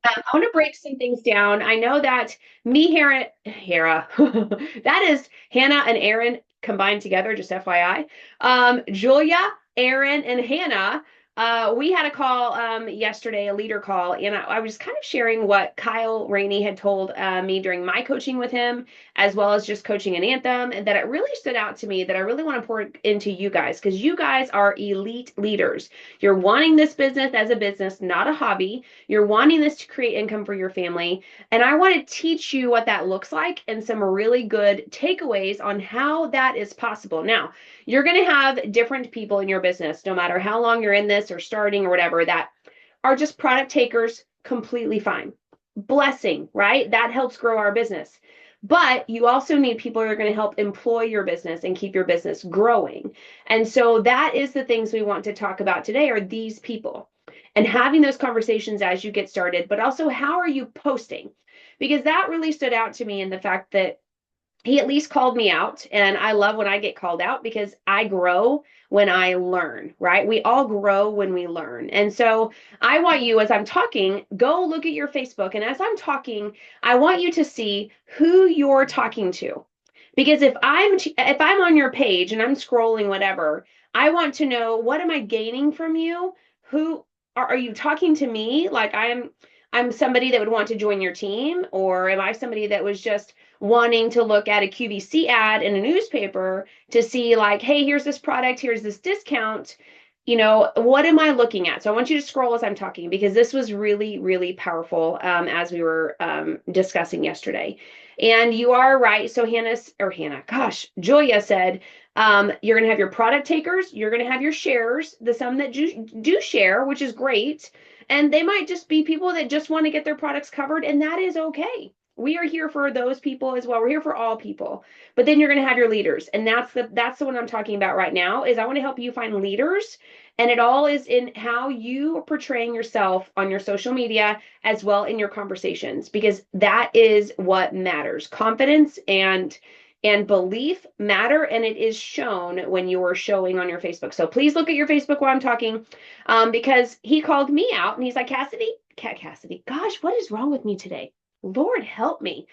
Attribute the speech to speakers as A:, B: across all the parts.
A: I want to break some things down. I know that Hera, that is Hannah and Aaron combined together, just FYI. Julia, Aaron, and Hannah, we had a call yesterday, a leader call, and I was kind of sharing what Kyle Rainey had told me during my coaching with him, as well as just coaching an Anthem, and that it really stood out to me that I really want to pour into you guys because you guys are elite leaders. You're wanting this business as a business, not a hobby. You're wanting this to create income for your family. And I want to teach you what that looks like and some really good takeaways on how that is possible. Now, you're going to have different people in your business, no matter how long you're in this or starting or whatever, that are just product takers, completely fine. Blessing, right? That helps grow our business. But you also need people who are going to help employ your business and keep your business growing. And so that is the things we want to talk about today are these people and having those conversations as you get started, but also how are you posting? Because that really stood out to me in the fact that he at least called me out. And I love when I get called out because I grow when I learn, right? We all grow when we learn. And so I want you, as I'm talking, go look at your Facebook. And as I'm talking, I want you to see who you're talking to. Because if I'm on your page and I'm scrolling whatever, I want to know what am I gaining from you? Who are you talking to me like I'm somebody that would want to join your team, or am I somebody that was just wanting to look at a QVC ad in a newspaper to see like, hey, here's this product, here's this discount. What am I looking at? So I want you to scroll as I'm talking because this was really, really powerful as we were discussing yesterday. And you are right. So Julia said, you're going to have your product takers, you're going to have your sharers, the some that do share, which is great. And they might just be people that just want to get their products covered, and that is okay. We are here for those people as well. We're here for all people. But then you're going to have your leaders. And that's the one I'm talking about right now is I want to help you find leaders. And it all is in how you are portraying yourself on your social media as well in your conversations, because that is what matters. Confidence and belief matter, and it is shown when you are showing on your Facebook. So please look at your Facebook while I'm talking, because he called me out and he's like, Cassidy, gosh, what is wrong with me today? Lord help me.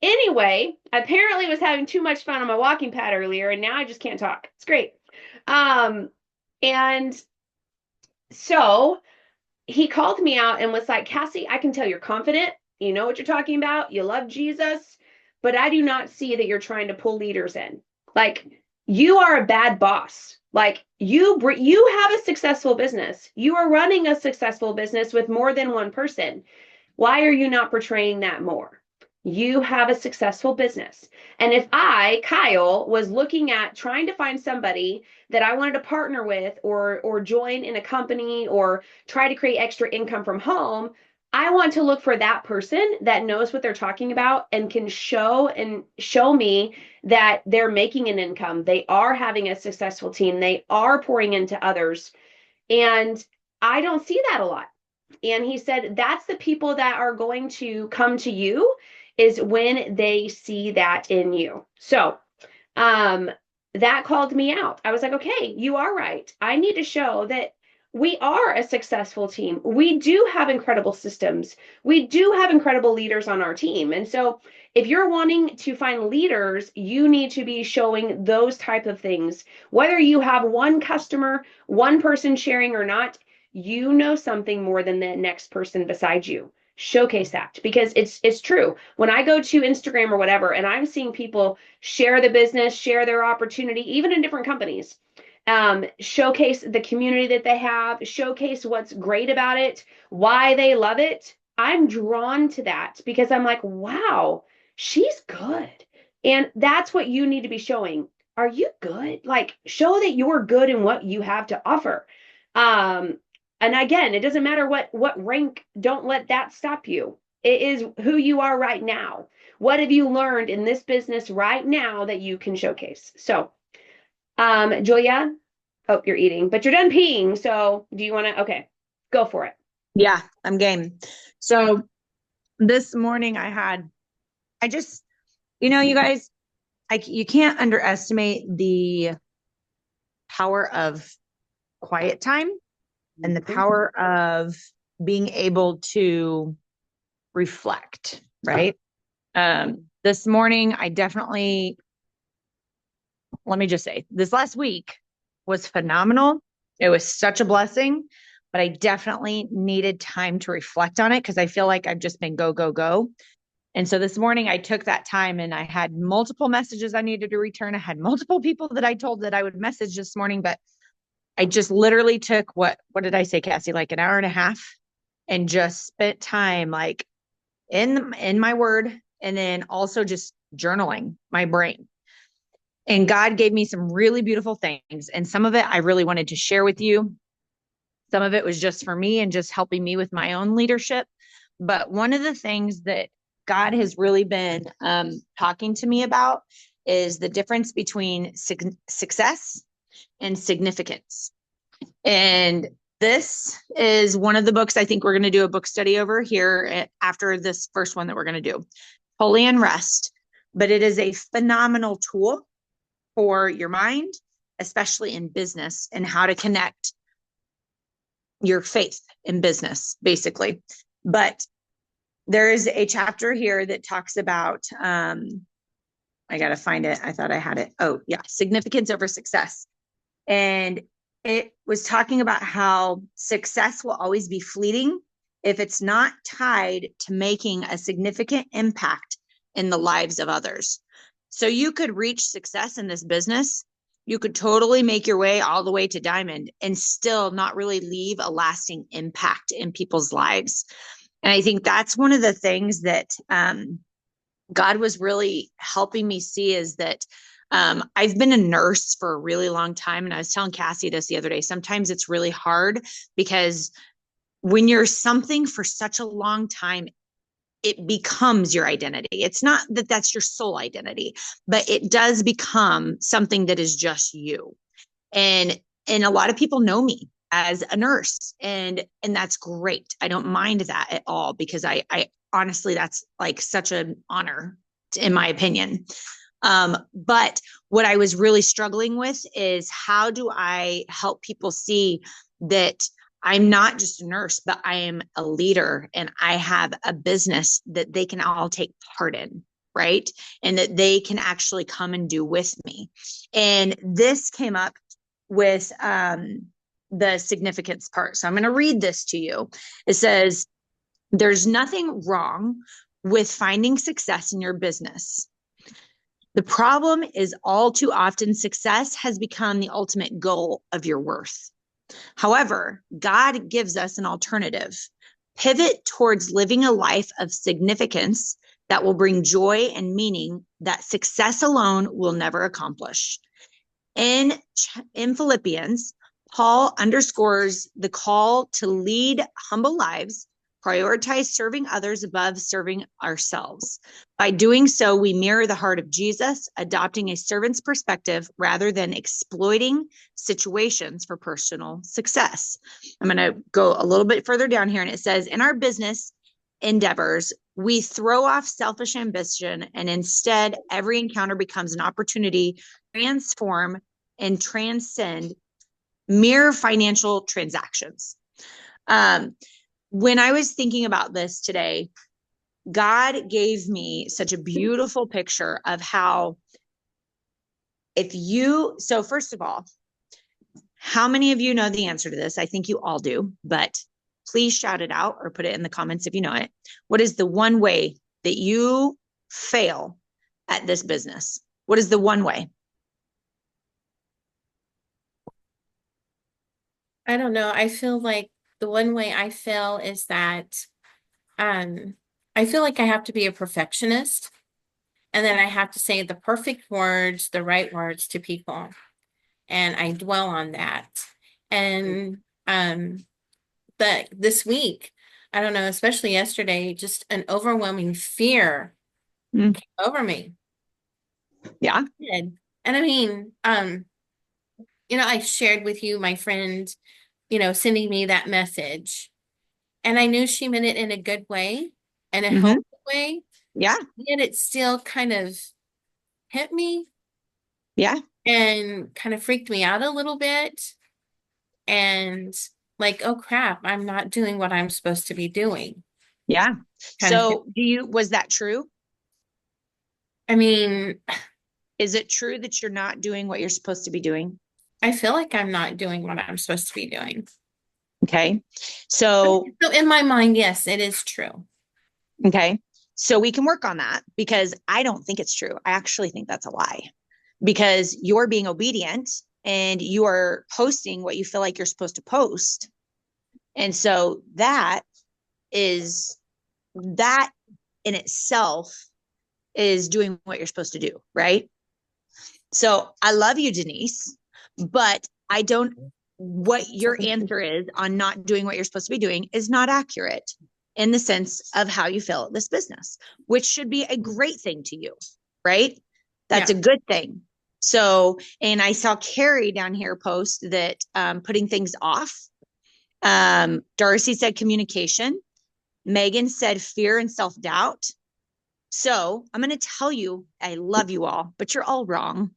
A: Anyway, apparently was having too much fun on my walking pad earlier, and now I just can't talk. It's great. And so he called me out and was like, Cassie, I can tell you're confident. You know what you're talking about. You love Jesus, but I do not see that you're trying to pull leaders in. Like, you are a bad boss. Like, you have a successful business. You are running a successful business with more than one person. Why are you not portraying that more? You have a successful business. And if I, Kyle, was looking at trying to find somebody that I wanted to partner with or join in a company or try to create extra income from home, I want to look for that person that knows what they're talking about and can show me that they're making an income. They are having a successful team. They are pouring into others. And I don't see that a lot. And he said that's the people that are going to come to you is when they see that in you. So um, that called me out. I was like, okay, you are right. I need to show that we are a successful team. We do have incredible systems. We do have incredible leaders on our team. And so if you're wanting to find leaders, you need to be showing those type of things. Whether you have one customer, one person sharing or not, you know something more than the next person beside you. Showcase that because it's true. When I go to Instagram or whatever, and I'm seeing people share the business, share their opportunity, even in different companies, showcase the community that they have, showcase what's great about it, why they love it. I'm drawn to that because I'm like, wow, she's good. And that's what you need to be showing. Are you good? Like, show that you're good in what you have to offer. Um, and again, it doesn't matter what rank, don't let that stop you. It is who you are right now. What have you learned in this business right now that you can showcase? So, Julia, oh, you're eating, but you're done peeing. So do you want to, okay, go for it.
B: Yeah, I'm game. So this morning I just, you guys, you can't underestimate the power of quiet time and the power of being able to reflect, right? This morning, I definitely, let me just say, this last week was phenomenal. It was such a blessing, but I definitely needed time to reflect on it because I feel like I've just been go, go, go. And so this morning I took that time and I had multiple messages I needed to return. I had multiple people that I told that I would message this morning, but I just literally took what did I say, Cassie? Like an hour and a half and just spent time like in my word and then also just journaling my brain. And God gave me some really beautiful things. And some of it I really wanted to share with you. Some of it was just for me and just helping me with my own leadership. But one of the things that God has really been talking to me about is the difference between success and significance. And this is one of the books I think we're going to do a book study over here after this first one that we're going to do, Holy Unrest. But it is a phenomenal tool for your mind, especially in business, and how to connect your faith in business, basically. But there is a chapter here that talks about, I got to find it. I thought I had it. Oh, yeah. Significance over success. And it was talking about how success will always be fleeting if it's not tied to making a significant impact in the lives of others. So you could reach success in this business. You could totally make your way all the way to diamond and still not really leave a lasting impact in people's lives. And I think that's one of the things that God was really helping me see is that I've been a nurse for a really long time. And I was telling Cassie this the other day. Sometimes it's really hard because when you're something for such a long time, it becomes your identity. It's not that that's your sole identity, but it does become something that is just you. And a lot of people know me as a nurse and that's great. I don't mind that at all because I honestly, that's like such an honor in my opinion. But what I was really struggling with is how do I help people see that I'm not just a nurse, but I am a leader and I have a business that they can all take part in, right? And that they can actually come and do with me. And this came up with the significance part. So I'm going to read this to you. It says, there's nothing wrong with finding success in your business. The problem is all too often success has become the ultimate goal of your worth. However, God gives us an alternative. Pivot towards living a life of significance that will bring joy and meaning that success alone will never accomplish. In Philippians, Paul underscores the call to lead humble lives, prioritize serving others above serving ourselves. By doing so, we mirror the heart of Jesus, adopting a servant's perspective rather than exploiting situations for personal success. I'm going to go a little bit further down here, and it says, in our business endeavors, we throw off selfish ambition, and instead, every encounter becomes an opportunity to transform and transcend mere financial transactions. When I was thinking about this today, God gave me such a beautiful picture of how so first of all, how many of you know the answer to this? I think you all do, but please shout it out or put it in the comments if you know it. What is the one way that you fail at this business? What is the one way?
C: I don't know. I feel like the one way I fail is that I feel like I have to be a perfectionist and then I have to say the perfect words, the right words to people. And I dwell on that. And but this week, I don't know, especially yesterday, just an overwhelming fear came over me.
B: Yeah.
C: And I mean, I shared with you my friend, sending me that message. And I knew she meant it in a good way and a healthy way.
B: Yeah.
C: Yet it still kind of hit me.
B: Yeah.
C: And kind of freaked me out a little bit. And like, oh crap, I'm not doing what I'm supposed to be doing.
B: Yeah.
C: Kind of thing.
B: So was that true?
C: I mean,
B: Is it true that you're not doing what you're supposed to be doing?
C: I feel like I'm not doing what I'm supposed to be doing.
B: Okay. So,
C: So in my mind, yes, it is true.
B: okay. So we can work on that because I don't think it's true. I actually think that's a lie because you're being obedient and you are posting what you feel like you're supposed to post. And so that in itself is doing what you're supposed to do, right? So I love you, Denise, but I don't, what your answer is on not doing what you're supposed to be doing is not accurate in the sense of how you feel at this business, which should be a great thing to you, right? That's
C: Yeah.
B: a good thing. So, and I saw Carrie down here post that putting things off. Darcy said communication. Megan said fear and self-doubt. So I'm going to tell you, I love you all, but you're all wrong.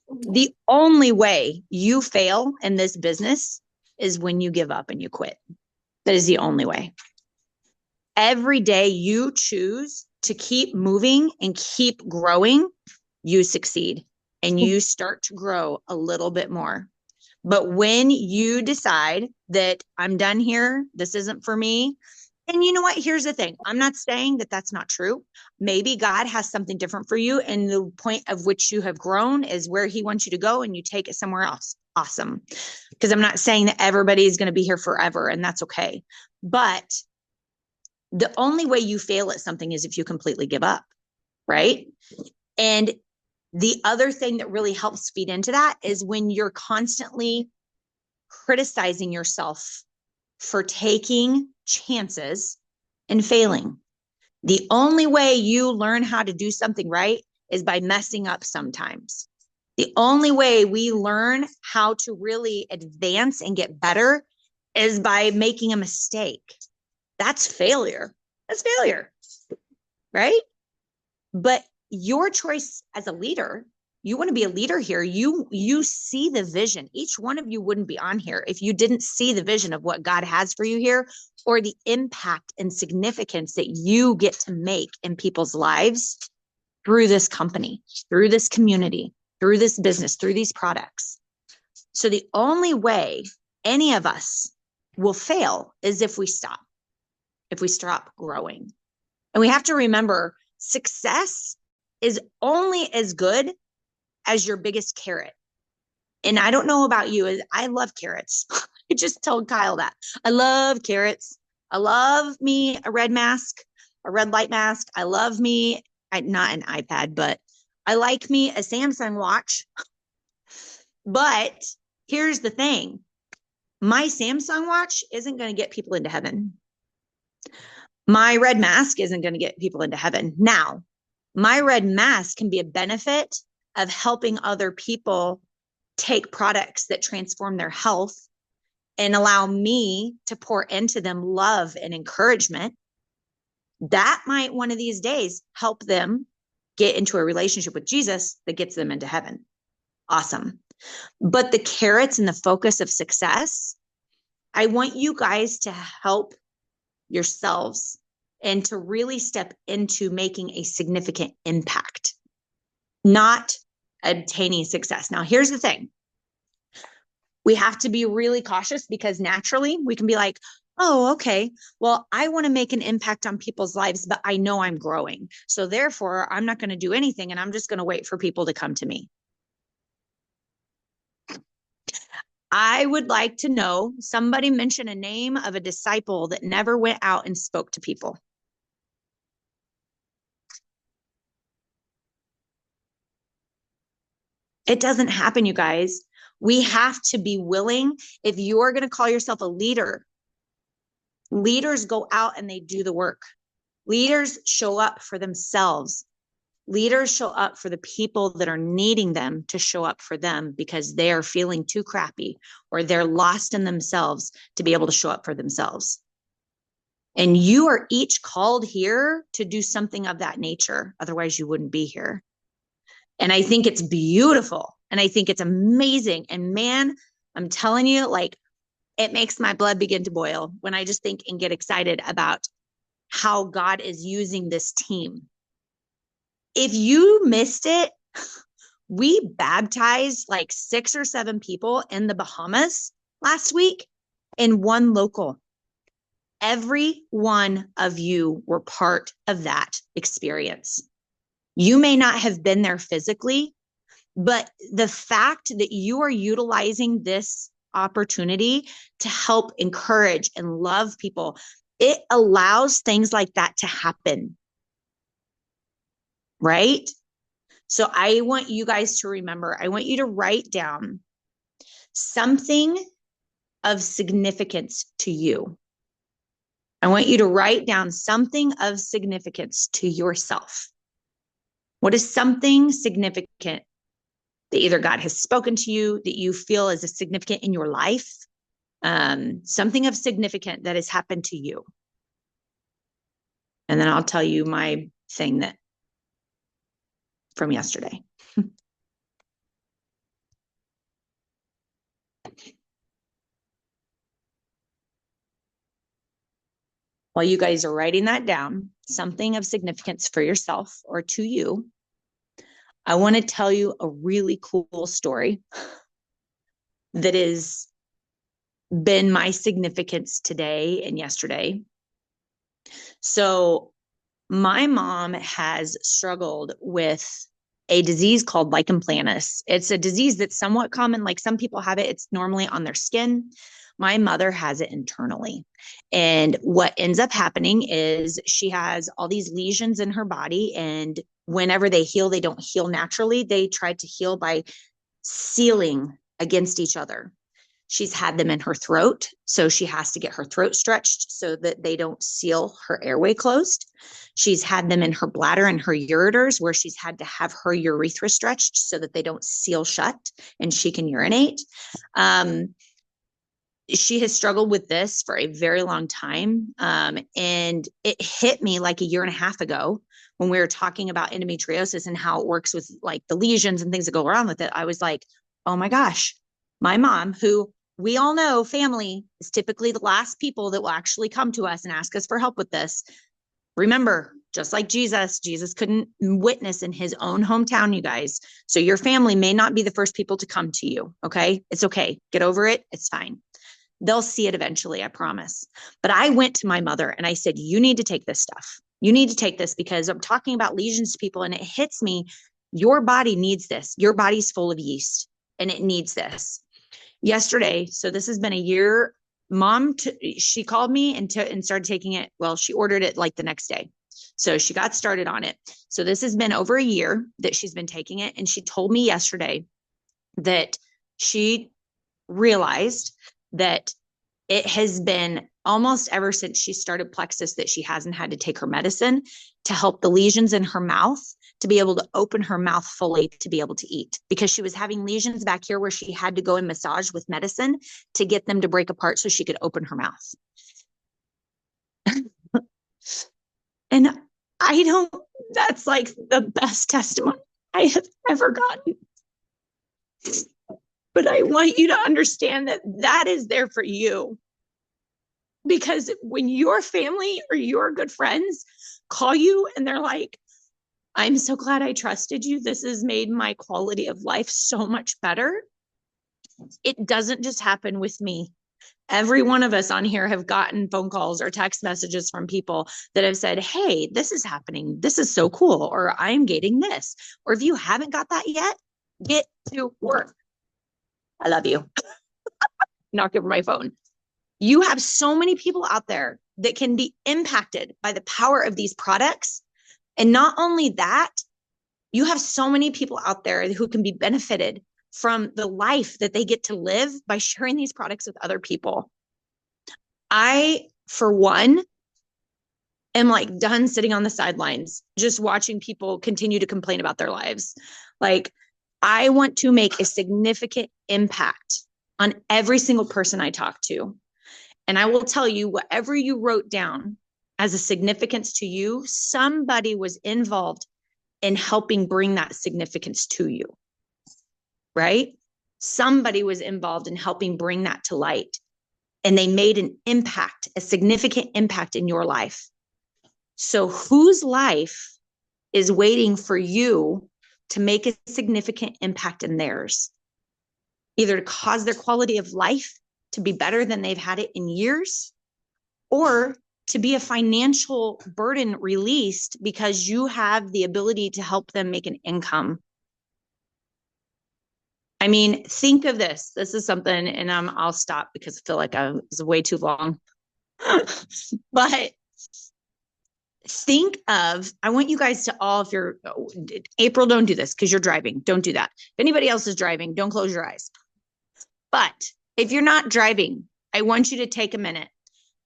B: The only way you fail in this business is when you give up and you quit. That is the only way. Every day you choose to keep moving and keep growing, you succeed and you start to grow a little bit more. But when you decide that I'm done here, this isn't for me, and you know what? Here's the thing. I'm not saying that that's not true. Maybe God has something different for you. And the point of which you have grown is where he wants you to go and you take it somewhere else. Awesome. Because I'm not saying that everybody is going to be here forever and that's okay. But the only way you fail at something is if you completely give up. Right. And the other thing that really helps feed into that is when you're constantly criticizing yourself for taking chances and failing. The only way you learn how to do something right is by messing up sometimes. The only way we learn how to really advance and get better is by making a mistake. That's failure. That's failure, right? But your choice as a leader, you want to be a leader here. You see the vision. Each one of you wouldn't be on here if you didn't see the vision of what God has for you here or the impact and significance that you get to make in people's lives through this company, through this community, through this business, through these products. So the only way any of us will fail is if we stop growing. And we have to remember success is only as good as your biggest carrot. And I don't know about you, I love carrots. I just told Kyle that. I love carrots. I love me a red mask, a red light mask. I love me, not an iPad, but I like me a Samsung watch. But here's the thing. My Samsung watch isn't going to get people into heaven. My red mask isn't going to get people into heaven. Now, my red mask can be a benefit of helping other people take products that transform their health and allow me to pour into them love and encouragement. That might one of these days help them get into a relationship with Jesus that gets them into heaven. Awesome. But the carrots and the focus of success, I want you guys to help yourselves and to really step into making a significant impact, not obtaining success. Now, here's the thing. We have to be really cautious because naturally we can be like, oh, okay, well, I want to make an impact on people's lives, but I know I'm growing. So therefore, I'm not going to do anything and I'm just going to wait for people to come to me. I would like to know, somebody mention a name of a disciple that never went out and spoke to people. It doesn't happen, you guys. We have to be willing. If you're going to call yourself a leader, leaders go out and they do the work. Leaders show up for themselves. Leaders show up for the people that are needing them to show up for them because they are feeling too crappy or they're lost in themselves to be able to show up for themselves. And you are each called here to do something of that nature. Otherwise, you wouldn't be here. And I think it's beautiful. And I think it's amazing. And man, I'm telling you, like, it makes my blood begin to boil when I just think and get excited about how God is using this team. If you missed it, we baptized like 6 or 7 people in the Bahamas last week in one local. Every one of you were part of that experience. You may not have been there physically, but the fact that you are utilizing this opportunity to help encourage and love people, it allows things like that to happen. Right? So I want you guys to remember, I want you to write down something of significance to you. I want you to write down something of significance to yourself. What is something significant that either God has spoken to you, that you feel is a significant in your life, something of significant that has happened to you? And then I'll tell you my thing that from yesterday. While you guys are writing that down, something of significance for yourself or to you, I want to tell you a really cool story that has been my significance today and yesterday. So my mom has struggled with a disease called lichen planus. It's a disease that's somewhat common. Like some people have it. It's normally on their skin. My mother has it internally. And what ends up happening is she has all these lesions in her body. And whenever they heal, they don't heal naturally. They try to heal by sealing against each other. She's had them in her throat. So she has to get her throat stretched so that they don't seal her airway closed. She's had them in her bladder and her ureters, where she's had to have her urethra stretched so that they don't seal shut and she can urinate. She has struggled with this for a very long time. And it hit me like a year and a half ago when we were talking about endometriosis and how it works with like the lesions and things that go around with it. I was like, oh my gosh, my mom, who we all know family is typically the last people that will actually come to us and ask us for help with this. Remember, just like Jesus couldn't witness in his own hometown, you guys. So your family may not be the first people to come to you. Okay. It's okay. Get over it. It's fine. They'll see it eventually, I promise. But I went to my mother and I said, you need to take this stuff. You need to take this because I'm talking about lesions to people and it hits me. Your body needs this. Your body's full of yeast and it needs this. Yesterday, so this has been a year, she called me and started taking it. Well, she ordered it like the next day. So she got started on it. So this has been over a year that she's been taking it. And she told me yesterday that she realized that it has been almost ever since she started Plexus that she hasn't had to take her medicine to help the lesions in her mouth to be able to open her mouth fully to be able to eat, because she was having lesions back here where she had to go and massage with medicine to get them to break apart so she could open her mouth. And that's like the best testimony I have ever gotten. But I want you to understand that that is there for you. Because when your family or your good friends call you and they're like, I'm so glad I trusted you. This has made my quality of life so much better. It doesn't just happen with me. Every one of us on here have gotten phone calls or text messages from people that have said, hey, this is happening. This is so cool. Or I'm getting this. Or if you haven't got that yet, get to work. I love you. Knock over my phone. You have so many people out there that can be impacted by the power of these products. And not only that, you have so many people out there who can be benefited from the life that they get to live by sharing these products with other people. I, for one, am like done sitting on the sidelines, just watching people continue to complain about their lives. Like, I want to make a significant impact on every single person I talk to. And I will tell you, whatever you wrote down as a significance to you, somebody was involved in helping bring that significance to you, right? Somebody was involved in helping bring that to light. and they made an impact, a significant impact in your life. So whose life is waiting for you to make a significant impact in theirs? Either to cause their quality of life to be better than they've had it in years, or to be a financial burden released because you have the ability to help them make an income. I mean, think of this. This is something, and I'll stop because I feel like I was way too long. But think of, I want you guys to all, if you're, April, don't do this because you're driving. Don't do that. If anybody else is driving, don't close your eyes. But if you're not driving, I want you to take a minute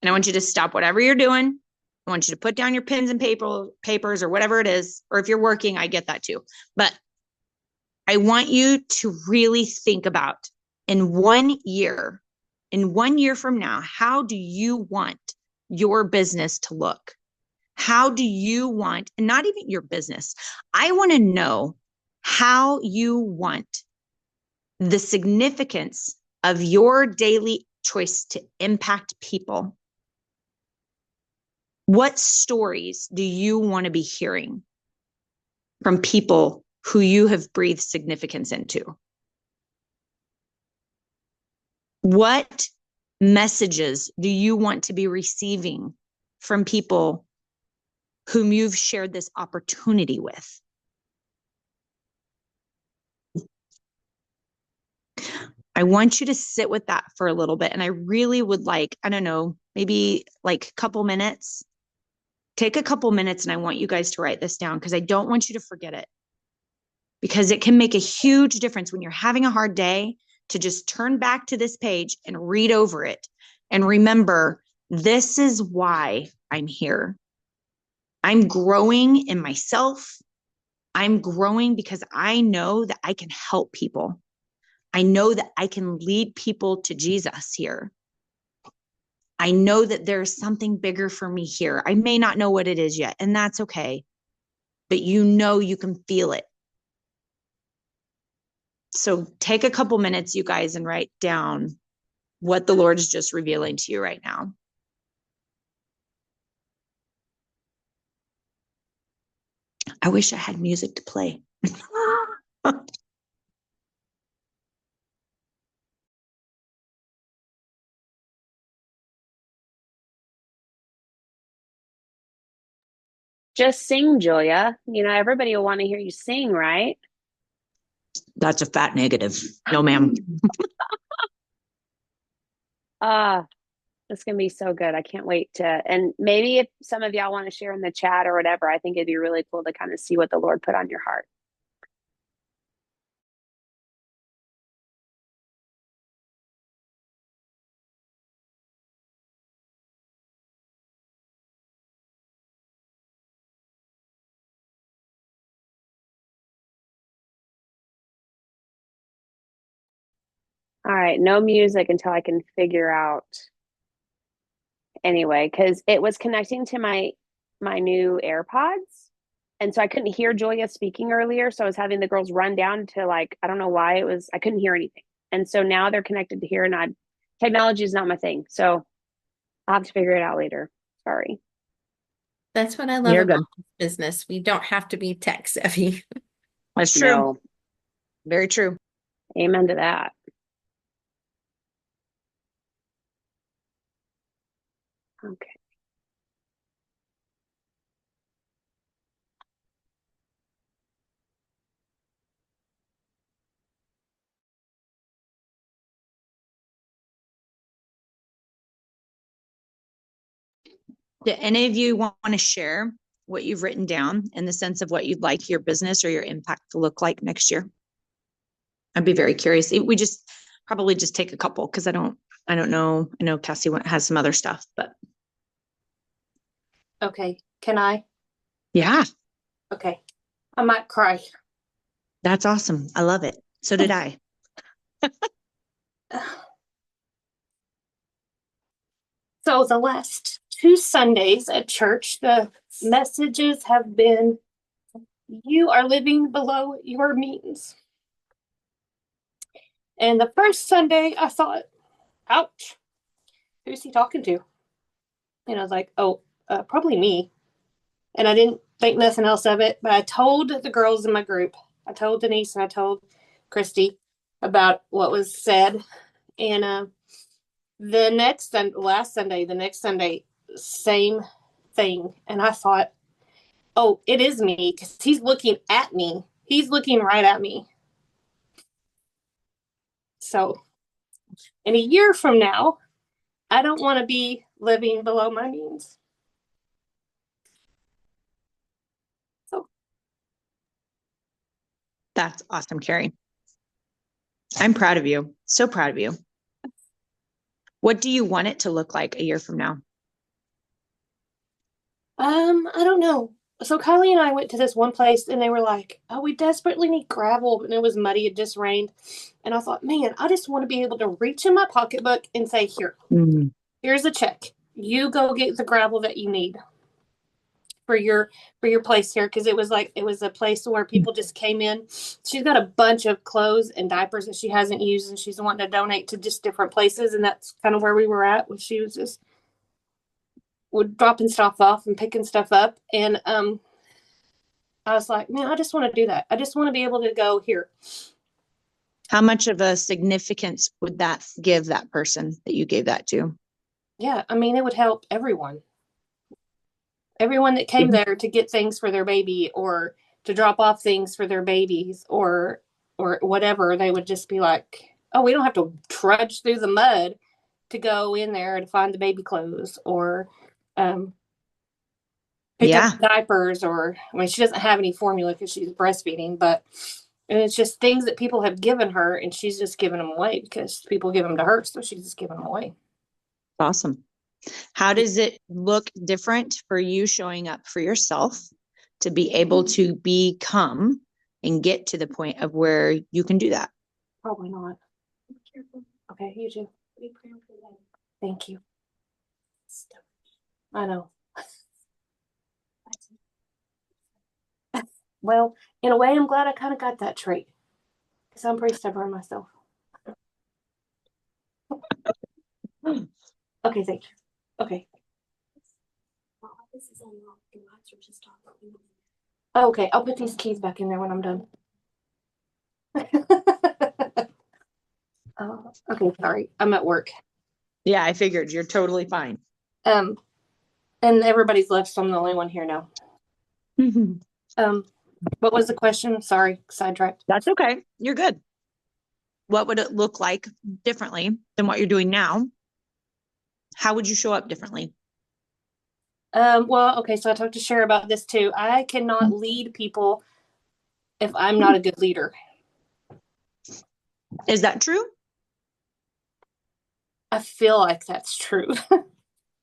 B: and I want you to stop whatever you're doing. I want you to put down your pens and papers or whatever it is. Or if you're working, I get that too. But I want you to really think about in 1 year, in 1 year from now, how do you want your business to look? How do you want, and not even your business, I want to know how you want the significance of your daily choice to impact people. What stories do you want to be hearing from people who you have breathed significance into? What messages do you want to be receiving from people whom you've shared this opportunity with? I want you to sit with that for a little bit. And I really would like, I don't know, maybe like a couple minutes. Take a couple minutes and I want you guys to write this down because I don't want you to forget it. Because it can make a huge difference when you're having a hard day to just turn back to this page and read over it and remember, this is why I'm here. I'm growing in myself. I'm growing because I know that I can help people. I know that I can lead people to Jesus here. I know that there's something bigger for me here. I may not know what it is yet, and that's okay. But you know you can feel it. So take a couple minutes, you guys, and write down what the Lord is just revealing to you right now. I wish I had music to play.
A: Just sing, Julia. You know, everybody will want to hear you sing, right?
B: That's a fat negative. No, ma'am.
A: It's gonna be so good. I can't wait to, and maybe if some of y'all want to share in the chat or whatever, I think it'd be really cool to kind of see what the Lord put on your heart. All right, no music until I can figure out anyway, because it was connecting to my new AirPods. And so I couldn't hear Julia speaking earlier. So I was having the girls run down to like, I don't know why it was, I couldn't hear anything. And so now they're connected to here and technology is not my thing. So I'll have to figure it out later. Sorry.
C: That's what I love
B: You're
C: about
B: good.
C: this business. We don't have to be tech savvy.
B: That's true.
A: No,
B: Very true.
A: amen to that. Okay.
B: Do any of you want to share what you've written down in the sense of what you'd like your business or your impact to look like next year? I'd be very curious. We just probably just take a couple because I don't know. I know Cassie has some other stuff, but
D: Okay, can I?
B: yeah,
D: Okay, I might cry.
B: that's awesome. I love it. So did I.
D: So the last 2 Sundays at church, the messages have been, you are living below your means. And the first Sunday I thought, ouch. who's he talking to? And I was like, oh, probably me. And I didn't think nothing else of it, but I told the girls in my group. I told Denise and I told Christy about what was said. And the next the next Sunday, same thing. And I thought, oh, it is me because he's looking at me. He's looking right at me. So, in a year from now, I don't want to be living below my means. So,
B: That's awesome, Carrie. I'm proud of you. So proud of you. What do you want it to look like a year from now?
D: I don't know. So Kylie and I went to this one place and they were like, oh, we desperately need gravel. And it was muddy. It just rained. And I thought, man, I just want to be able to reach in my pocketbook and say, here, here's a check. You go get the gravel that you need for your place here. Cause it was a place where people just came in. She's got a bunch of clothes and diapers that she hasn't used and she's wanting to donate to just different places. And that's kind of where we were at, when she was just dropping stuff off and picking stuff up. And I was like, man, I just want to do that. I just want to be able to go here.
B: How much of a significance would that give that person that you gave that to?
D: Yeah, I mean, it would help everyone. Everyone that came there to get things for their baby or to drop off things for their babies or whatever, they would just be like, oh, we don't have to trudge through the mud to go in there to find the baby clothes or pick up diapers, or I mean, she doesn't have any formula because she's breastfeeding, but and it's just things that people have given her, and she's just giving them away because people give them to her, so she's just giving them away.
B: Awesome. How does it look different for you showing up for yourself to be able to become and get to the point of where you can do that?
D: Probably not. Okay, you too. Thank you. I know. Well, in a way, I'm glad I kind of got that trait because I'm pretty stubborn myself. Okay, thank you. Okay. Okay, I'll put these keys back in there when I'm done. Okay, sorry. I'm at work.
B: Yeah, I figured. You're totally fine.
D: And everybody's left, so I'm the only one here now. What was the question? Sorry, sidetracked.
B: That's okay. You're good. What would it look like differently than what you're doing now? How would you show up differently?
D: Well, okay, so I talked to Cher about this too. I cannot lead people if I'm not a good leader.
B: Is that true?
D: I feel like that's true.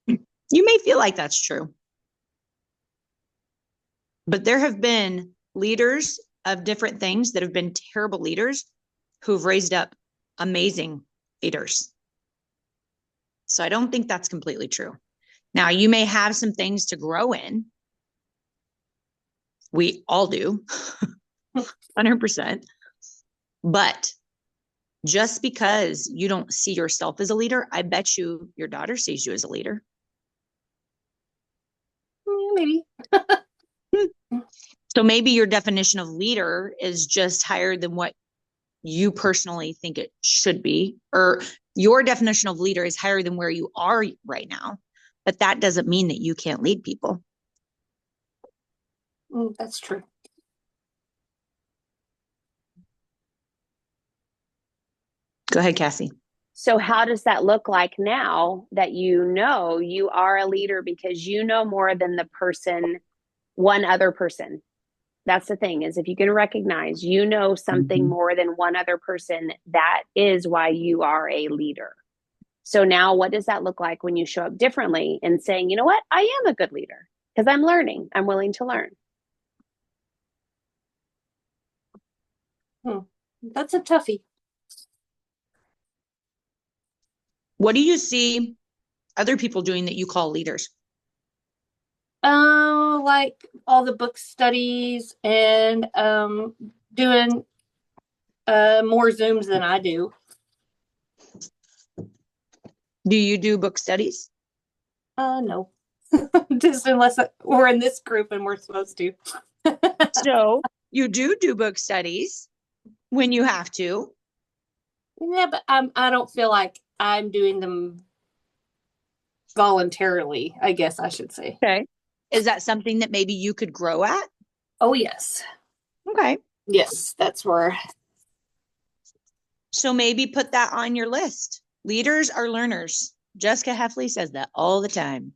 B: You may feel like that's true. But there have been leaders of different things that have been terrible leaders who've raised up amazing leaders. So I don't think that's completely true. Now, you may have some things to grow in. We all do, 100%. But just because you don't see yourself as a leader, I bet you your daughter sees you as a leader.
D: Maybe.
B: So maybe your definition of leader is just higher than what you personally think it should be, or your definition of leader is higher than where you are right now. But that doesn't mean that you can't lead people.
D: That's true.
B: Go ahead, Cassie.
A: So how does that look like now that you know you are a leader because you know more than the person, one other person? That's the thing, is if you can recognize you know something more than one other person, that is why you are a leader. So now what does that look like when you show up differently and saying, you know what, I am a good leader because I'm learning. I'm willing to learn.
D: That's a toughie.
B: What do you see other people doing that you call leaders?
D: Like all the book studies and doing more Zooms than I do.
B: Do you do book studies?
D: No. Just unless we're in this group and we're supposed to.
B: So you do book studies when you have to.
D: Yeah, but I don't feel like I'm doing them voluntarily, I guess I should say.
B: Okay. Is that something that maybe you could grow at?
D: Oh, yes.
B: Okay.
D: Yes, that's where.
B: So maybe put that on your list. Leaders are learners. Jessica Heffley says that all the time.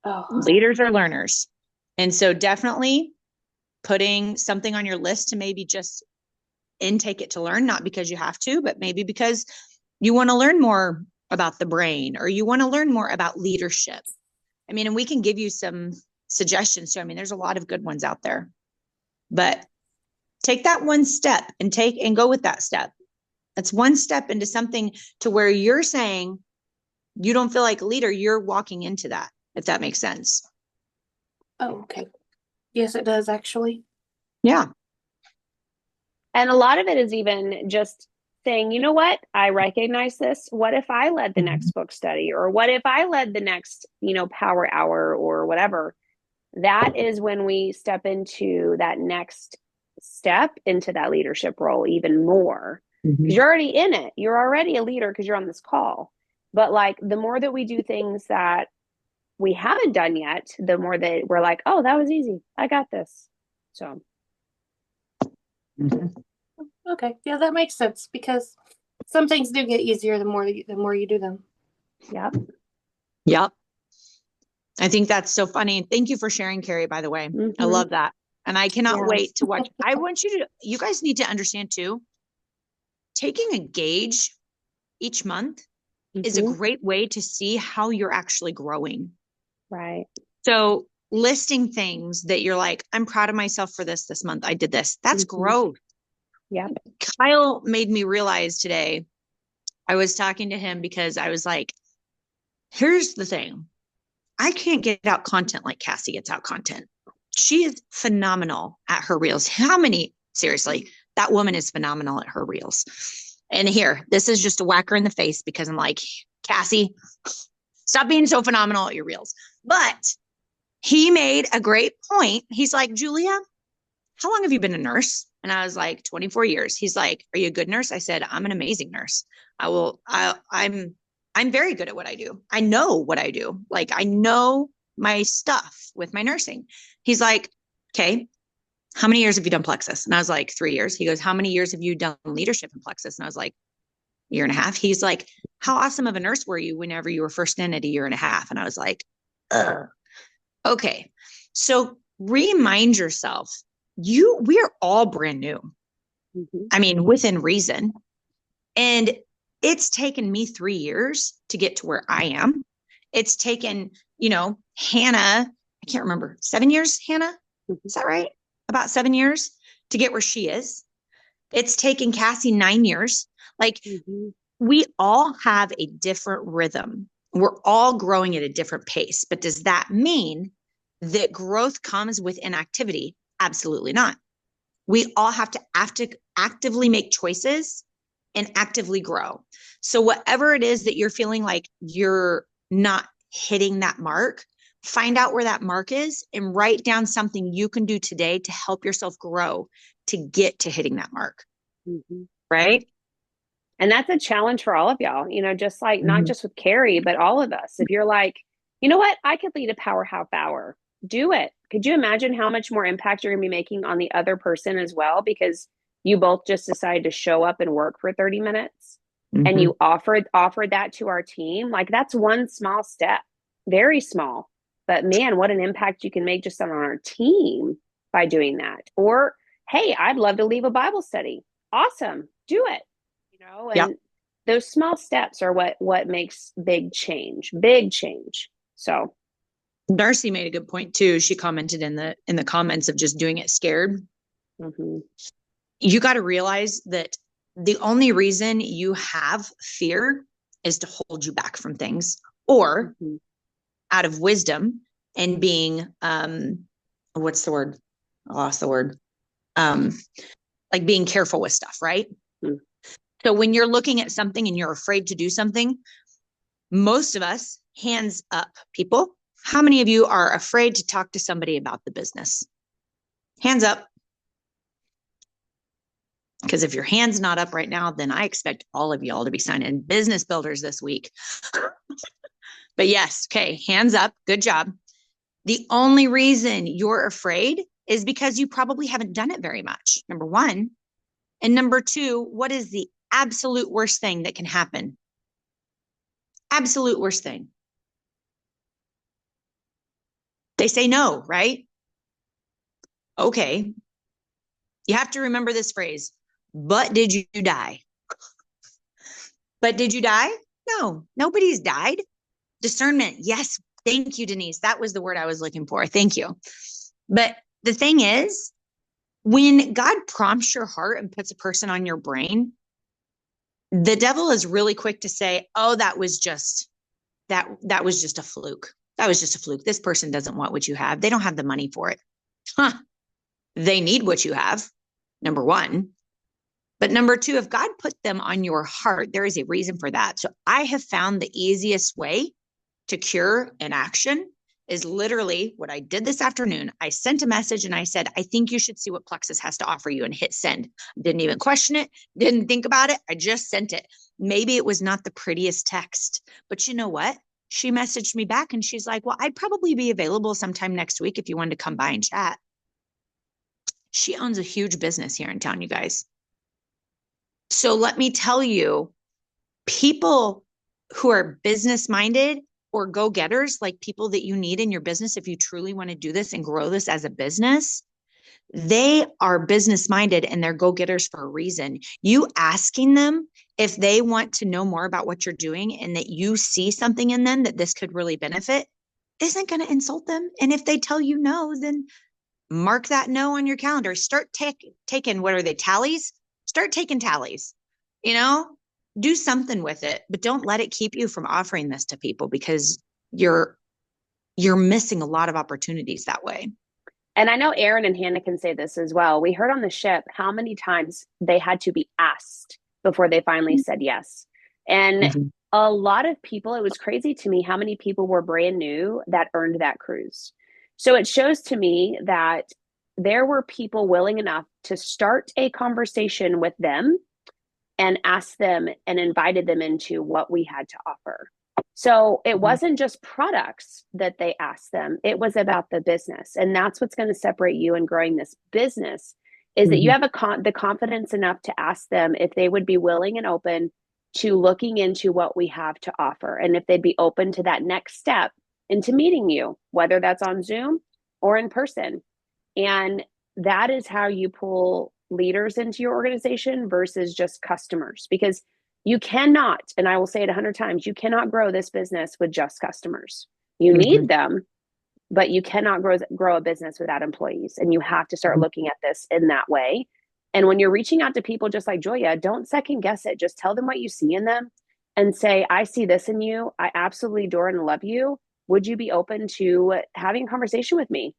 D: Oh,
B: Leaders are learners. And so definitely putting something on your list to maybe just intake it to learn, not because you have to, but maybe because you want to learn more about the brain or you want to learn more about leadership. I mean, and we can give you some suggestions too. I mean, there's a lot of good ones out there, but take that one step and go with that step. That's one step into something to where you're saying you don't feel like a leader. You're walking into that, if that makes sense.
D: oh, okay. Yes, it does actually.
B: Yeah.
A: And a lot of it is even just saying, you know what, I recognize this. What if I led the next book study? Or what if I led the next, power hour or whatever? That is when we step into that next step into that leadership role even more. Because you're already in it. You're already a leader because you're on this call. But like the more that we do things that we haven't done yet, the more that we're like, oh, that was easy. I got this. So.
D: Okay, yeah, that makes sense because some things do get easier the more you do them.
A: Yep.
B: Yep. I think that's so funny. Thank you for sharing, Carrie, by the way. I love that. And I cannot wait to watch. I want you guys need to understand too, taking a gauge each month is a great way to see how you're actually growing.
A: Right.
B: So listing things that you're like, I'm proud of myself for this month. I did this. That's growth.
A: Yeah.
B: Kyle made me realize today, I was talking to him because I was like, here's the thing. I can't get out content like Cassie gets out content. She is phenomenal at her reels. Seriously, that woman is phenomenal at her reels. And here, this is just a whacker in the face because I'm like, Cassie, stop being so phenomenal at your reels. But he made a great point. He's like, Julia, how long have you been a nurse? And I was like, 24 years. He's like, are you a good nurse? I said, I'm an amazing nurse. I'm very good at what I do. I know what I do. Like, I know my stuff with my nursing. He's like, okay, how many years have you done Plexus? And I was like, 3 years. He goes, how many years have you done leadership in Plexus? And I was like, 1.5 years. He's like, how awesome of a nurse were you whenever you were first in at 1.5 years? And I was like, okay. So remind yourself, we are all brand new. I mean, within reason. And it's taken me 3 years to get to where I am. It's taken, Hannah, I can't remember, 7 years, Hannah? Is that right? About 7 years to get where she is. It's taken Cassie 9 years. Like we all have a different rhythm. We're all growing at a different pace. But does that mean that growth comes with inactivity? Absolutely not. We all have to actively make choices and actively grow. So whatever it is that you're feeling like you're not hitting that mark, find out where that mark is and write down something you can do today to help yourself grow to get to hitting that mark. Right?
A: And that's a challenge for all of y'all, just like not just with Carrie, but all of us. If you're like, you know what, I could lead a power half hour, do it. Could you imagine how much more impact you're going to be making on the other person as well? Because you both just decided to show up and work for 30 minutes and you offered that to our team. Like that's one small step, very small, but man, what an impact you can make just on our team by doing that. Or, hey, I'd love to leave a Bible study. Awesome. Do it. And those small steps are what makes big change. So
B: Darcy made a good point too. She commented in the comments of just doing it scared. You got to realize that the only reason you have fear is to hold you back from things or out of wisdom and being, what's the word? I lost the word. Like being careful with stuff, right? So when you're looking at something and you're afraid to do something, Most of us, hands up, people. How many of you are afraid to talk to somebody about the business? Hands up. Because if your hand's not up right now, then I expect all of y'all to be signing business builders this week. But yes, okay, hands up. Good job. The only reason you're afraid is because you probably haven't done it very much, number one. And number two, what is the absolute worst thing that can happen? Absolute worst thing. They say no, right? Okay. You have to remember this phrase, but did you die? But did you die? No, nobody's died. Discernment. Yes. Thank you, Denise. That was the word I was looking for. Thank you. But the thing is, when God prompts your heart and puts a person on your brain, the devil is really quick to say, oh, that was just a fluke. That was just a fluke. This person doesn't want what you have. They don't have the money for it. They need what you have, number one. But number two, if God put them on your heart, there is a reason for that. So I have found the easiest way to cure an action is literally what I did this afternoon. I sent a message and I said, I think you should see what Plexus has to offer you, and hit send. Didn't even question it. Didn't think about it. I just sent it. Maybe it was not the prettiest text, but you know what? She messaged me back and she's like, well, I'd probably be available sometime next week if you wanted to come by and chat. She owns a huge business here in town, you guys. So let me tell you, people who are business-minded or go-getters, like people that you need in your business, if you truly want to do this and grow this as a business, they are business-minded and they're go-getters for a reason. You asking them if they want to know more about what you're doing and that you see something in them that this could really benefit isn't going to insult them. And if they tell you no, then mark that no on your calendar. Start taking, what are they, tallies? Start taking tallies, do something with it, but don't let it keep you from offering this to people, because you're missing a lot of opportunities that way.
A: And I know Aaron and Hannah can say this as well. We heard on the ship how many times they had to be asked before they finally said yes. And a lot of people, it was crazy to me how many people were brand new that earned that cruise. So it shows to me that there were people willing enough to start a conversation with them and ask them and invited them into what we had to offer. So it wasn't just products that they asked them. It was about the business. And that's what's going to separate you in growing this business, is that you have the confidence enough to ask them if they would be willing and open to looking into what we have to offer. And if they'd be open to that next step into meeting you, whether that's on Zoom or in person. And that is how you pull leaders into your organization versus just customers, because you cannot, and I will say it 100 times, you cannot grow this business with just customers. You need them, but you cannot grow a business without employees. And you have to start looking at this in that way. And when you're reaching out to people just like Julia, don't second guess it. Just tell them what you see in them and say, I see this in you. I absolutely adore and love you. Would you be open to having a conversation with me?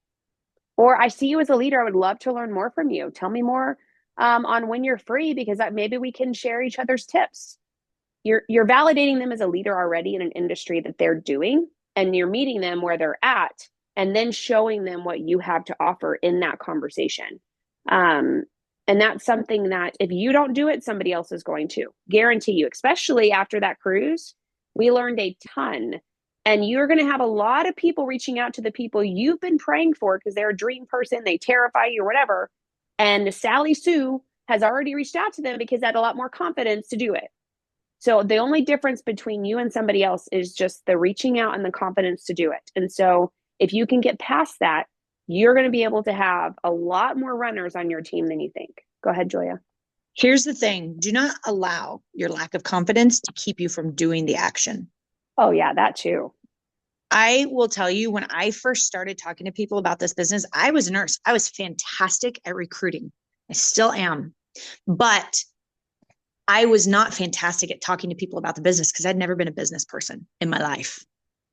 A: Or I see you as a leader. I would love to learn more from you. Tell me more on when you're free, because maybe we can share each other's tips. You're validating them as a leader already in an industry that they're doing, and you're meeting them where they're at, and then showing them what you have to offer in that conversation. And that's something that if you don't do it, somebody else is going to, guarantee you, especially after that cruise. We learned a ton. And you're going to have a lot of people reaching out to the people you've been praying for because they're a dream person, they terrify you or whatever. And Sally Sue has already reached out to them because they had a lot more confidence to do it. So the only difference between you and somebody else is just the reaching out and the confidence to do it. And so if you can get past that, you're going to be able to have a lot more runners on your team than you think. Go ahead, Julia.
B: Here's the thing. Do not allow your lack of confidence to keep you from doing the action.
A: Oh, yeah, that too.
B: I will tell you, when I first started talking to people about this business, I was a nurse. I was fantastic at recruiting. I still am. But I was not fantastic at talking to people about the business because I'd never been a business person in my life.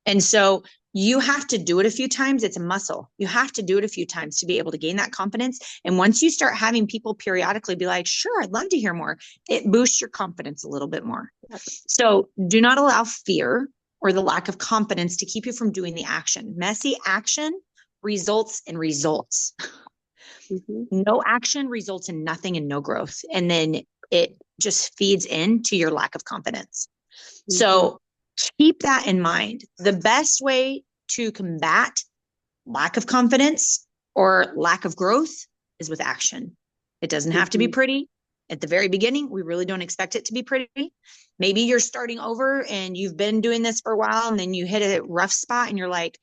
B: And so you have to do it a few times. It's a muscle. You have to do it a few times to be able to gain that confidence. And once you start having people periodically be like, sure, I'd love to hear more, it boosts your confidence a little bit more. So do not allow fear or the lack of confidence to keep you from doing the action. Messy action results in results. No action results in nothing and no growth. And then it just feeds into your lack of confidence. So keep that in mind. The best way to combat lack of confidence or lack of growth is with action. It doesn't have to be pretty. At the very beginning, we really don't expect it to be pretty. Maybe you're starting over and you've been doing this for a while, and then you hit a rough spot and you're like,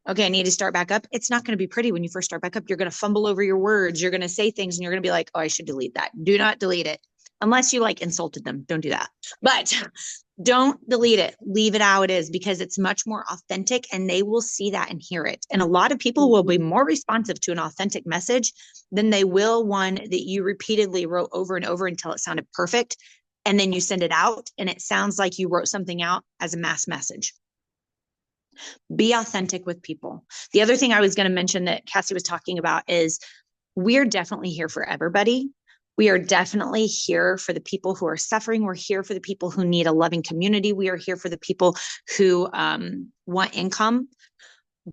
B: okay, I need to start back up. It's not going to be pretty when you first start back up. You're going to fumble over your words. You're going to say things and you're going to be like, oh, I should delete that. Do not delete it unless you like insulted them. Don't do that. But don't delete it. Leave it how it is, because it's much more authentic and they will see that and hear it. And a lot of people will be more responsive to an authentic message than they will one that you repeatedly wrote over and over until it sounded perfect. And then you send it out and it sounds like you wrote something out as a mass message. Be authentic with people. The other thing I was going to mention that Cassie was talking about is we're definitely here for everybody. We are definitely here for the people who are suffering. We're here for the people who need a loving community. We are here for the people who want income.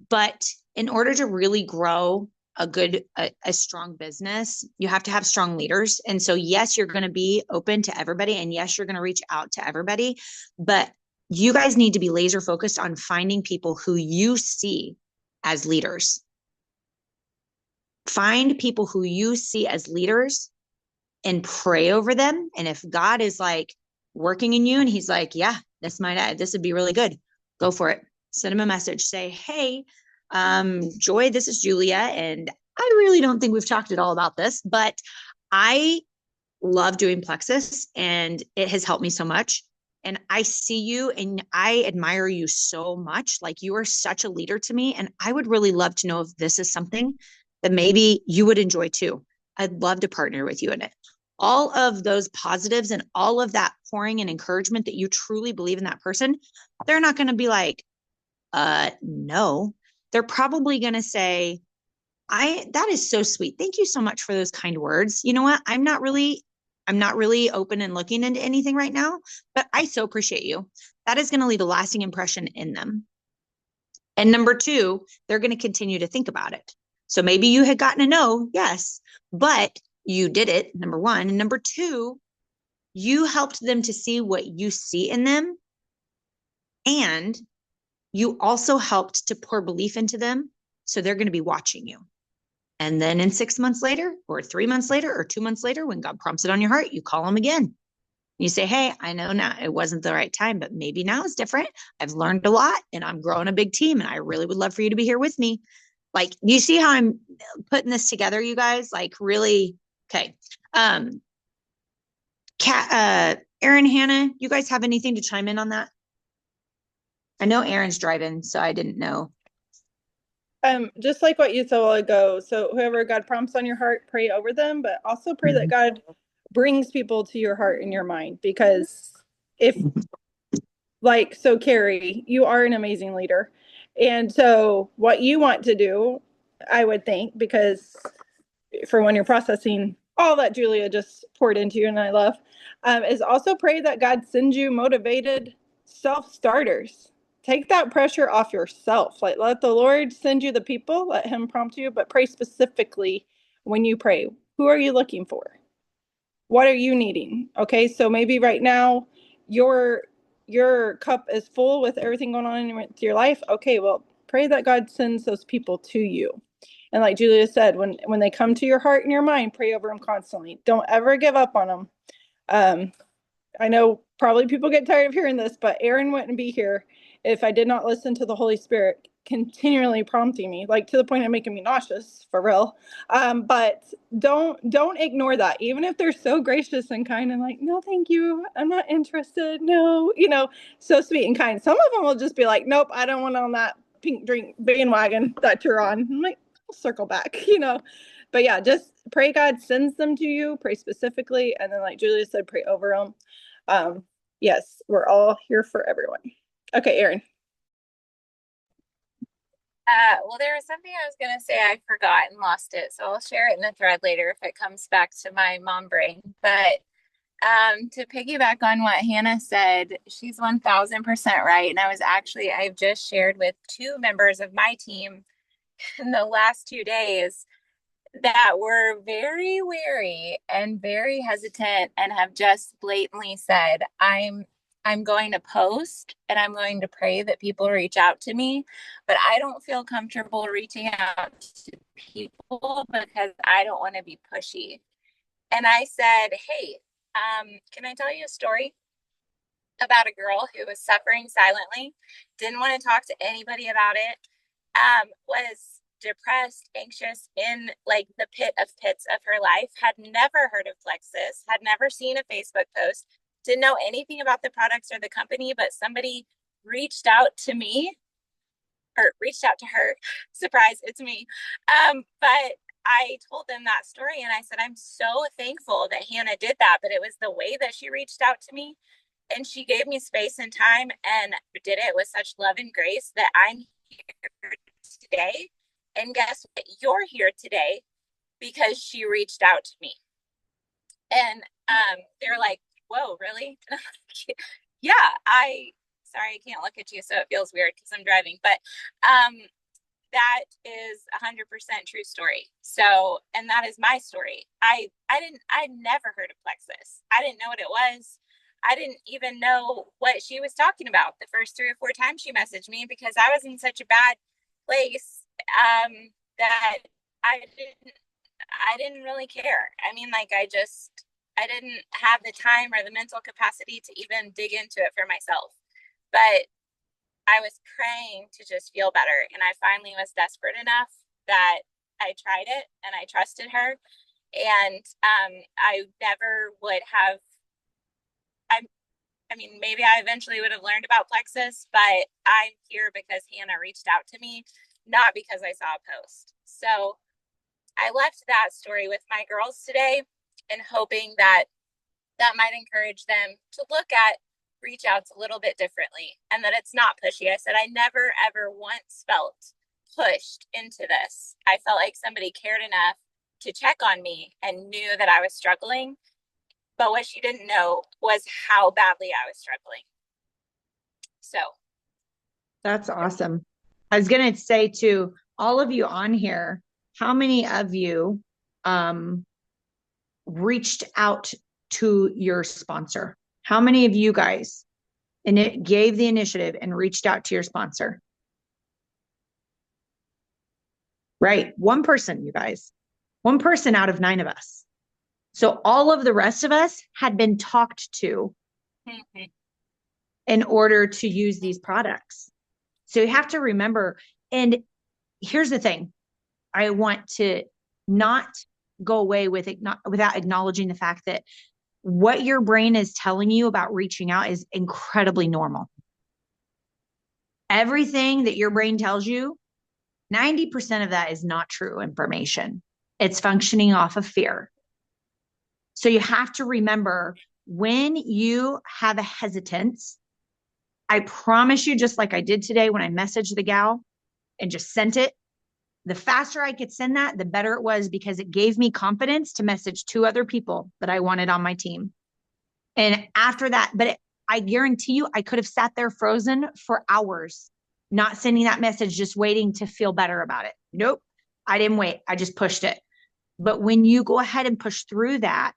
B: But in order to really grow a strong business, you have to have strong leaders. And so, yes, you're going to be open to everybody. And yes, you're going to reach out to everybody. But you guys need to be laser focused on finding people who you see as leaders. Find people who you see as leaders and pray over them. And if God is like working in you and he's like, yeah, this would be really good, go for it. Send him a message. Say, hey, Joy, this is Julia. And I really don't think we've talked at all about this, but I love doing Plexus and it has helped me so much. And I see you and I admire you so much. Like, you are such a leader to me. And I would really love to know if this is something that maybe you would enjoy too. I'd love to partner with you in it. All of those positives and all of that pouring and encouragement that you truly believe in that person, they're not going to be like, no. They're probably going to say, that is so sweet. Thank you so much for those kind words. You know what? I'm not really open and looking into anything right now, but I so appreciate you. That is going to leave a lasting impression in them. And number two, they're going to continue to think about it. So maybe you had gotten a no, yes, but you did it, number one. And number two, you helped them to see what you see in them. And you also helped to pour belief into them. So they're going to be watching you. And then in 6 months later, or 3 months later, or 2 months later, when God prompts it on your heart, you call them again. You say, hey, I know now it wasn't the right time, but maybe now it's different. I've learned a lot and I'm growing a big team and I really would love for you to be here with me. Like, you see how I'm putting this together, you guys? Like, really? Okay. Aaron, Hannah, you guys have anything to chime in on that? I know Aaron's driving, so I didn't know.
E: Just like what you said a while ago. So whoever God prompts on your heart, pray over them, but also pray that God brings people to your heart and your mind. Because so Carrie, you are an amazing leader. And so what you want to do, I would think, because for when you're processing all that Julia just poured into you and I love, is also pray that God sends you motivated self-starters. Take that pressure off yourself. Like, let the Lord send you the people, let him prompt you, but pray specifically when you pray. Who are you looking for? What are you needing? Okay, so maybe right now your cup is full with everything going on in your life. Okay, well, pray that God sends those people to you. And like Julia said, when they come to your heart and your mind, pray over them constantly. Don't ever give up on them. I know probably people get tired of hearing this, but Aaron wouldn't be here if I did not listen to the Holy Spirit continually prompting me, like to the point of making me nauseous, for real. But don't ignore that, even if they're so gracious and kind and like, no, thank you, I'm not interested. No, so sweet and kind. Some of them will just be like, nope, I don't want on that pink drink bandwagon that you're on. I'm like, I'll circle back, But yeah, just pray God sends them to you, pray specifically. And then like Julia said, pray over them. Yes, we're all here for everyone. Okay, Aaron.
F: Well, there was something I was going to say I forgot and lost it. So I'll share it in the thread later if it comes back to my mom brain. But To piggyback on what Hannah said, she's 1000% right. And I've just shared with two members of my team in the last 2 days that were very wary and very hesitant and have just blatantly said, I'm going to post and I'm going to pray that people reach out to me, but I don't feel comfortable reaching out to people because I don't want to be pushy. And I said, hey, can I tell you a story about a girl who was suffering silently, didn't want to talk to anybody about it, was depressed, anxious, in like the pit of pits of her life, had never heard of Plexus, had never seen a Facebook post, didn't know anything about the products or the company, but somebody reached out to me or reached out to her. Surprise, it's me. But I told them that story and I said, I'm so thankful that Hannah did that, but it was the way that she reached out to me and she gave me space and time and did it with such love and grace that I'm here today. And guess what? You're here today because she reached out to me. And they're like, whoa, really? Yeah, sorry, I can't look at you, so it feels weird because I'm driving, but that is 100% true story. So, and that is my story. I'd never heard of Plexus. I didn't know what it was. I didn't even know what she was talking about the first 3 or 4 times she messaged me because I was in such a bad place that I didn't really care. I mean, like I didn't have the time or the mental capacity to even dig into it for myself. But I was praying to just feel better. And I finally was desperate enough that I tried it and I trusted her. And I never would have, I mean, maybe I eventually would have learned about Plexus, but I'm here because Hannah reached out to me, not because I saw a post. So I left that story with my girls today and hoping that that might encourage them to look at reach outs a little bit differently and that it's not pushy. I said, I never, ever once felt pushed into this. I felt like somebody cared enough to check on me and knew that I was struggling. But what she didn't know was how badly I was struggling. So.
B: That's awesome. I was going to say to all of you on here, how many of you reached out to your sponsor? How many of you guys and it gave the initiative and reached out to your sponsor? Right. One person, you guys. One person out of 9 of us. So all of the rest of us had been talked to in order to use these products. So you have to remember, and here's the thing. I want to not go away with it without acknowledging the fact that what your brain is telling you about reaching out is incredibly normal. Everything that your brain tells you, 90% of that is not true information. It's functioning off of fear. So you have to remember when you have a hesitance, I promise you, just like I did today when I messaged the gal and just sent it, the faster I could send that, the better it was because it gave me confidence to message 2 other people that I wanted on my team. And after that, I guarantee you, I could have sat there frozen for hours, not sending that message, just waiting to feel better about it. Nope, I didn't wait. I just pushed it. But when you go ahead and push through that,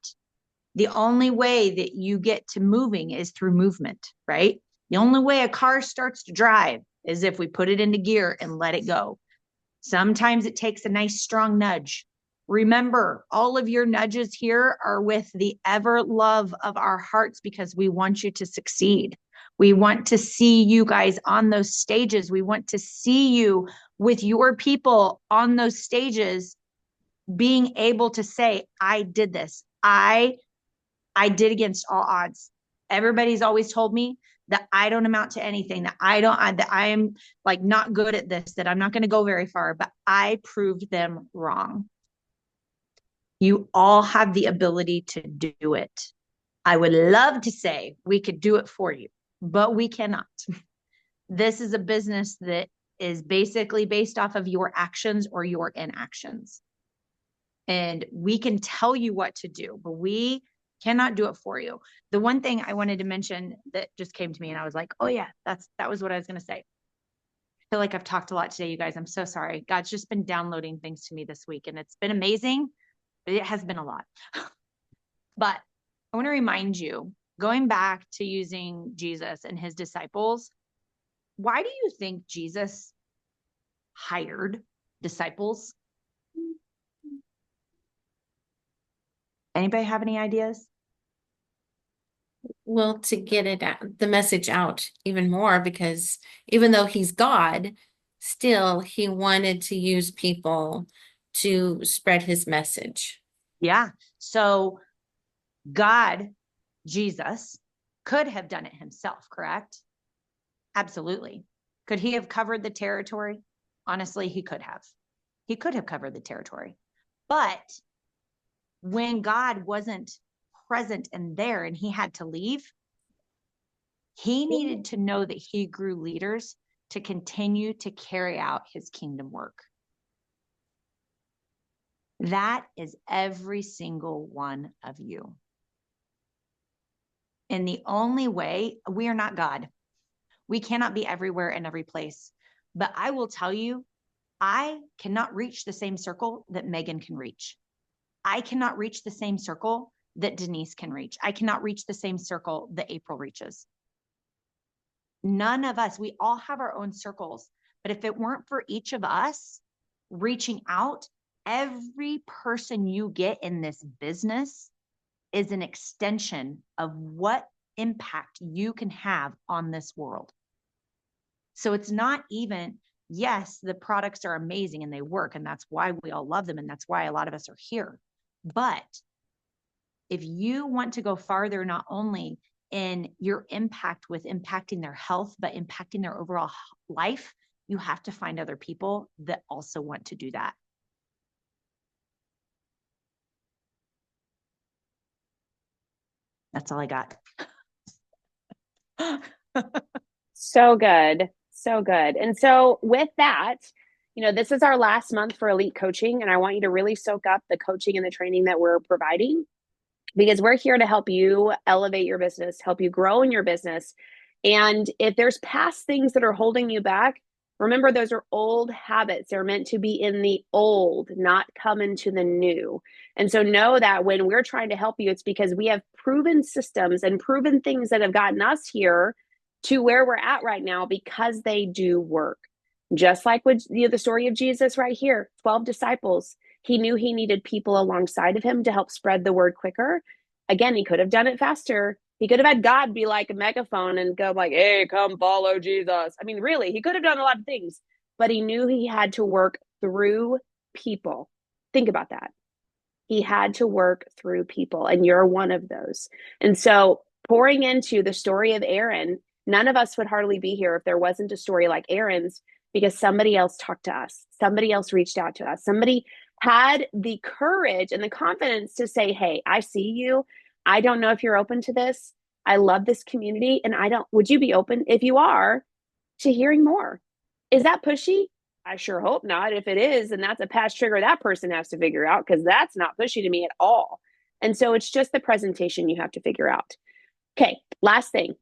B: the only way that you get to moving is through movement, right? The only way a car starts to drive is if we put it into gear and let it go. Sometimes it takes a nice strong nudge. Remember, all of your nudges here are with the ever love of our hearts because we want you to succeed. We want to see you guys on those stages. We want to see you with your people on those stages being able to say, I did this. I did against all odds. Everybody's always told me that I don't amount to anything, that I am like not good at this, that I'm not going to go very far, but I proved them wrong. You all have the ability to do it. I would love to say we could do it for you, but we cannot. This is a business that is basically based off of your actions or your inactions. And we can tell you what to do, but we Cannot do it for you. The one thing I wanted to mention that just came to me and I was like, oh yeah, that was what I was going to say. I feel like I've talked a lot today, you guys. I'm so sorry. God's just been downloading things to me this week and it's been amazing, but it has been a lot. But I want to remind you, going back to using Jesus and his disciples, why do you think Jesus hired disciples? Anybody have any ideas?
C: Well, to get the message out even more, because even though he's God, still he wanted to use people to spread his message.
B: Yeah. So God, Jesus, could have done it himself, correct? Absolutely. Could he have covered the territory? Honestly, he could have. He could have covered the territory. But when God wasn't present and there and he had to leave, he needed to know that he grew leaders to continue to carry out his kingdom work. That is every single one of you. And the only way, we are not God. We cannot be everywhere and every place. But I will tell you, I cannot reach the same circle that Megan can reach. I cannot reach the same circle that Denise can reach. I cannot reach the same circle that April reaches. None of us, we all have our own circles. But if it weren't for each of us reaching out, every person you get in this business is an extension of what impact you can have on this world. So it's not even, yes, the products are amazing and they work, and that's why we all love them, and that's why a lot of us are here. But if you want to go farther, not only in your impact with impacting their health, but impacting their overall life, you have to find other people that also want to do that. That's all I got.
A: So good. So good. And so with that, this is our last month for Elite Coaching, and I want you to really soak up the coaching and the training that we're providing, because we're here to help you elevate your business, help you grow in your business. And if there's past things that are holding you back, remember, those are old habits. They're meant to be in the old, not come into the new. And so know that when we're trying to help you, it's because we have proven systems and proven things that have gotten us here to where we're at right now, because they do work. Just like with the story of Jesus right here, 12 disciples. He knew he needed people alongside of him to help spread the word quicker. Again, he could have done it faster. He could have had God be like a megaphone and go like, hey, come follow Jesus. I mean, really, he could have done a lot of things, but he knew he had to work through people. Think about that. He had to work through people, and you're one of those. And so pouring into the story of Aaron, none of us would hardly be here if there wasn't a story like Aaron's, because somebody else talked to us. Somebody else reached out to us. Somebody had the courage and the confidence to say, hey, I see you. I don't know if you're open to this. I love this community. And would you be open, if you are, to hearing more? Is that pushy? I sure hope not. If it is, then that's a past trigger that person has to figure out, because that's not pushy to me at all. And so it's just the presentation you have to figure out. Okay, last thing.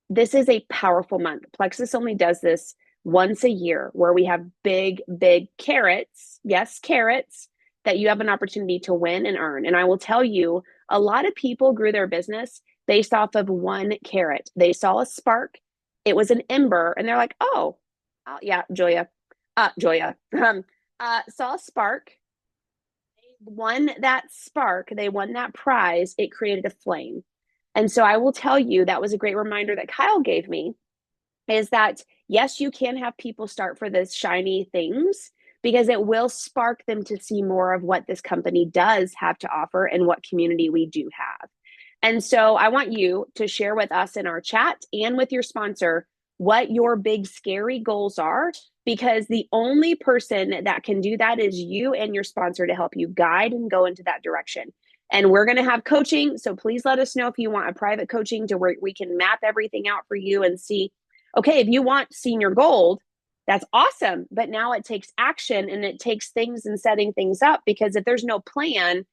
A: This is a powerful month. Plexus only does this once a year, where we have big, big carrots. Yes, carrots that you have an opportunity to win and earn. And I will tell you, a lot of people grew their business based off of one carrot. They saw a spark. It was an ember. And they're like, oh yeah, Julia, saw a spark. They won that spark. They won that prize. It created a flame. And so I will tell you, that was a great reminder that Kyle gave me, is that yes, you can have people start for this shiny things, because it will spark them to see more of what this company does have to offer and what community we do have. And so I want you to share with us in our chat and with your sponsor what your big scary goals are, because the only person that can do that is you and your sponsor, to help you guide and go into that direction. And we're going to have coaching. So please let us know if you want a private coaching to where we can map everything out for you and see, okay, if you want senior gold, that's awesome. But now it takes action, and it takes things and setting things up, because if there's no plan,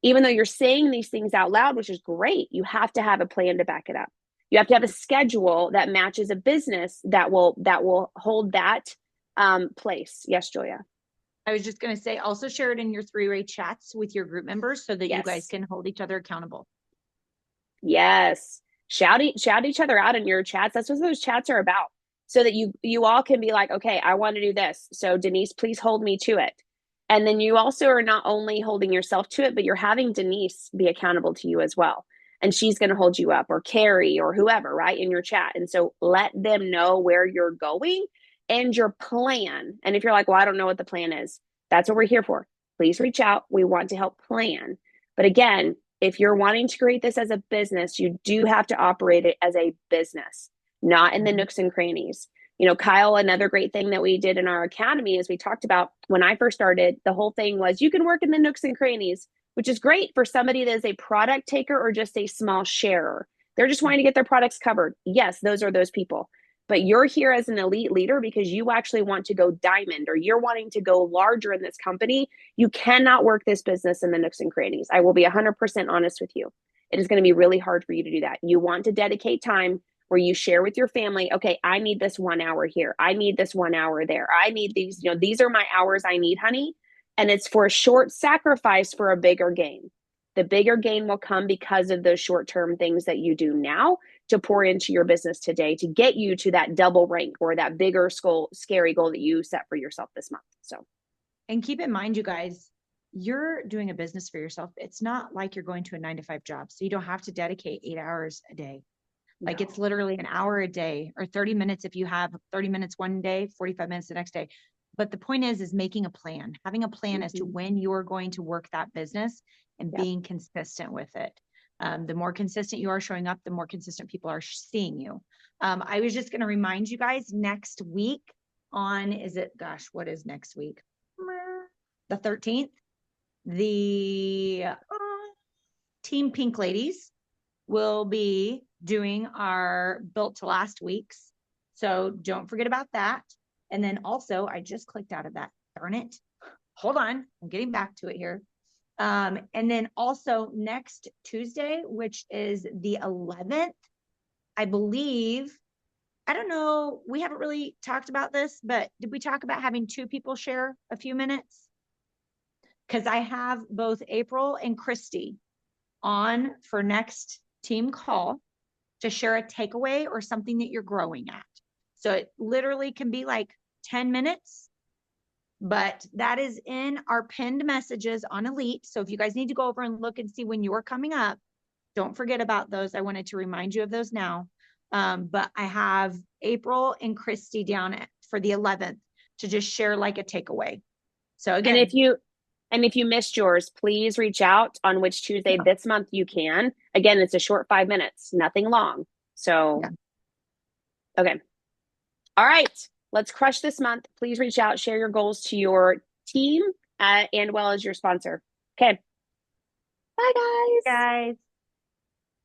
A: even though you're saying these things out loud, which is great, you have to have a plan to back it up. You have to have a schedule that matches a business that will hold that place. Yes, Julia.
B: I was just going to say, also share it in your three-way chats with your group members so that you
A: Yes.
B: guys can hold each other accountable.
A: Yes. Shout each other out in your chats. That's what those chats are about. So that you all can be like, okay, I want to do this. So Denise, please hold me to it. And then you also are not only holding yourself to it, but you're having Denise be accountable to you as well. And she's going to hold you up, or Carrie, or whoever, right, in your chat. And so let them know where you're going and your plan. And if you're like, well, I don't know what the plan is, that's what we're here for. Please reach out. We want to help plan. But again, if you're wanting to create this as a business, you do have to operate it as a business, not in the nooks and crannies. You know, Kyle, another great thing that we did in our academy is we talked about when I first started, the whole thing was you can work in the nooks and crannies, which is great for somebody that is a product taker or just a small sharer. They're just wanting to get their products covered. Yes, those are those people. But you're here as an elite leader because you actually want to go diamond, or you're wanting to go larger in this company. You cannot work this business in the nooks and crannies. I will be 100% honest with you. It is going to be really hard for you to do that. You want to dedicate time where you share with your family, okay, I need this 1 hour here. I need this 1 hour there. I need these, these are my hours I need, honey. And it's for a short sacrifice for a bigger gain. The bigger gain will come because of those short-term things that you do now to pour into your business today to get you to that double rank or that bigger scary goal that you set for yourself this month. So,
B: and keep in mind, you guys, you're doing a business for yourself. It's not like you're going to a 9-to-5 job. So you don't have to dedicate 8 hours a day. Like it's literally an hour a day, or 30 minutes if you have 30 minutes one day, 45 minutes the next day. But the point is making a plan, having a plan as to when you're going to work that business and being consistent with it. The more consistent you are showing up, the more consistent people are seeing you. I was just going to remind you guys next week on, what is next week? The 13th, the Team Pink Ladies will be doing our Built to Last weeks. So don't forget about that. And then also, I just clicked out of that. Darn it. Hold on. I'm getting back to it here. And then also next Tuesday, which is the 11th, I believe, I don't know, we haven't really talked about this, but did we talk about having 2 people share a few minutes? Because I have both April and Christy on for next team call to share a takeaway or something that you're growing at. So it literally can be like 10 minutes, but that is in our pinned messages on Elite. So if you guys need to go over and look and see when you're coming up, don't forget about those. I wanted to remind you of those now. But I have April and Christy down for the 11th to just share like a takeaway. So again,
A: and if you missed yours, please reach out on which Tuesday this month you can. Again, it's a short 5 minutes, nothing long. So, okay. All right, let's crush this month. Please reach out, share your goals to your team and well as your sponsor. Okay. Bye, guys.
B: guys.